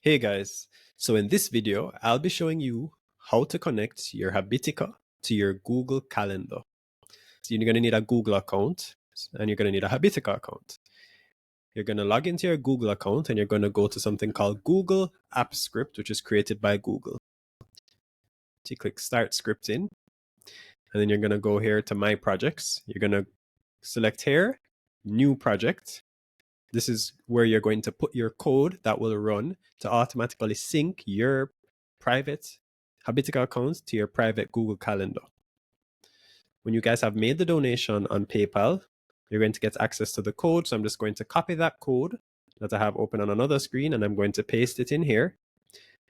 Hey guys, so in this video, I'll be showing you how to connect your Habitica to your Google Calendar. So you're going to need a Google account and you're going to need a Habitica account. You're going to log into your Google account and you're going to go to something called Google App Script, which is created by Google. So you click Start Scripting and then you're going to go here to My Projects. You're going to select here, New Project. This is where you're going to put your code that will run to automatically sync your private Habitica account to your private Google Calendar. When you guys have made the donation on PayPal, you're going to get access to the code. So I'm just going to copy that code that I have open on another screen and I'm going to paste it in here.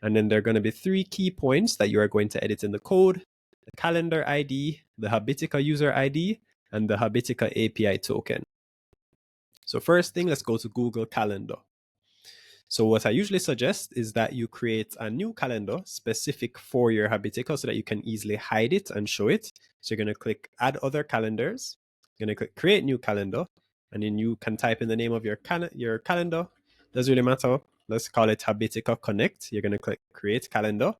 And then there are going to be 3 key points that you are going to edit in the code: the calendar ID, the Habitica user ID, and the Habitica API token. So first thing, let's go to Google Calendar. So what I usually suggest is that you create a new calendar specific for your Habitica so that you can easily hide it and show it. So you're going to click Add Other Calendars. You're going to click Create New Calendar. And then you can type in the name of your calendar. Doesn't really matter. Let's call it Habitica Connect. You're going to click Create Calendar.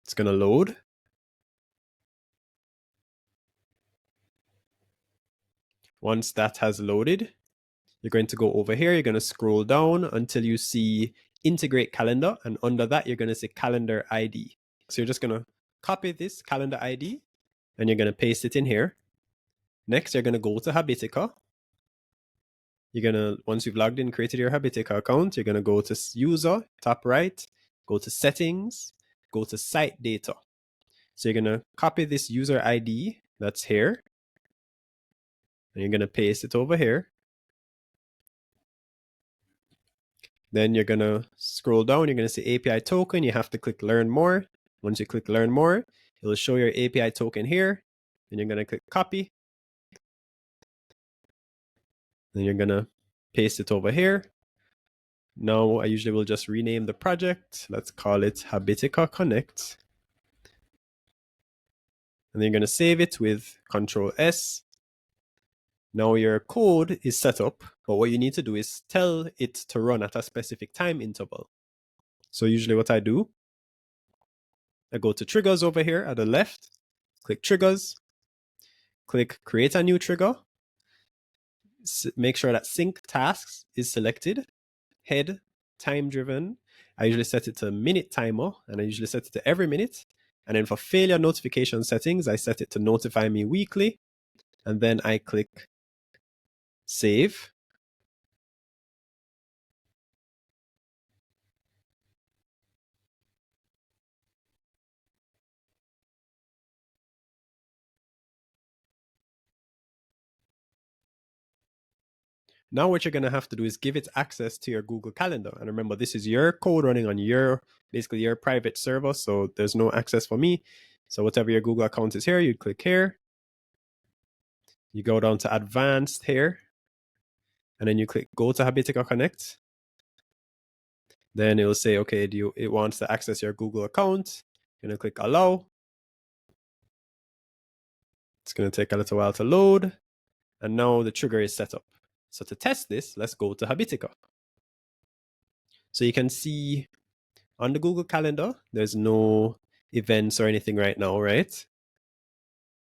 It's going to load. Once that has loaded, you're going to go over here. You're going to scroll down until you see Integrate Calendar. And under that, you're going to see Calendar ID. So you're just going to copy this calendar ID and you're going to paste it in here. Next, you're going to go to Habitica. You're going to, once you've logged in, created your Habitica account, you're going to go to User, top right, go to Settings, go to Site Data. So you're going to copy this user ID that's here and you're going to paste it over here. Then you're going to scroll down. You're going to see API token. You have to click Learn More. Once you click Learn More, it will show your API token here. Then you're going to click Copy. Then you're going to paste it over here. Now, I usually will just rename the project. Let's call it Habitica Connect. And then you're going to save it with Control S. Now your code is set up, but what you need to do is tell it to run at a specific time interval. So usually what I do, I go to triggers over here at the left, click triggers, click create a new trigger, make sure that sync tasks is selected, head, time driven. I usually set it to minute timer and I usually set it to every minute. And then for failure notification settings, I set it to notify me weekly. And then I click save. Now what you're going to have to do is give it access to your Google Calendar. And remember, this is your code running on basically your private server. So there's no access for me. So whatever your Google account is here, you click here. You go down to advanced here. And then you click go to Habitica Connect. Then it will say, okay, it wants to access your Google account. You're going to click allow. It's going to take a little while to load. And now the trigger is set up. So to test this, let's go to Habitica. So you can see on the Google Calendar, there's no events or anything right now, right?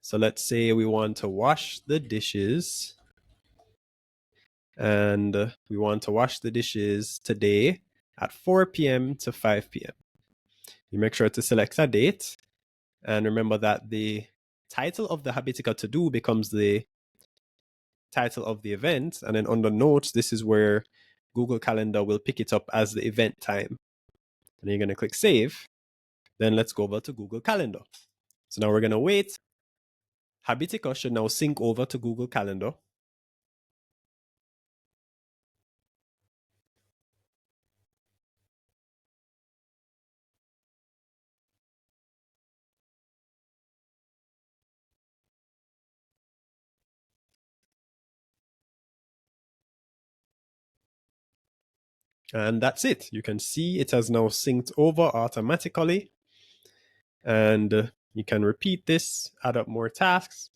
So let's say we want to wash the dishes. And we want to wash the dishes today at 4 p.m. to 5 p.m. You make sure to select a date. And remember that the title of the Habitica to do becomes the title of the event. And then under notes, this is where Google Calendar will pick it up as the event time. And then you're going to click save. Then let's go over to Google Calendar. So now we're going to wait. Habitica should now sync over to Google Calendar. And that's it. You can see it has now synced over automatically. And you can repeat this, add up more tasks.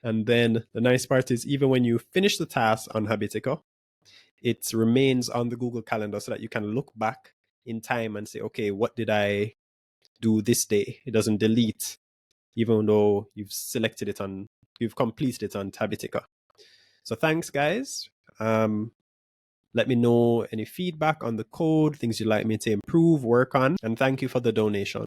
And then the nice part is even when you finish the task on Habitica, it remains on the Google Calendar so that you can look back in time and say, okay, what did I do this day? It doesn't delete, even though you've selected it on, you've completed it on Habitica. So thanks, guys. Let me know any feedback on the code, things you'd like me to improve, work on, and thank you for the donation.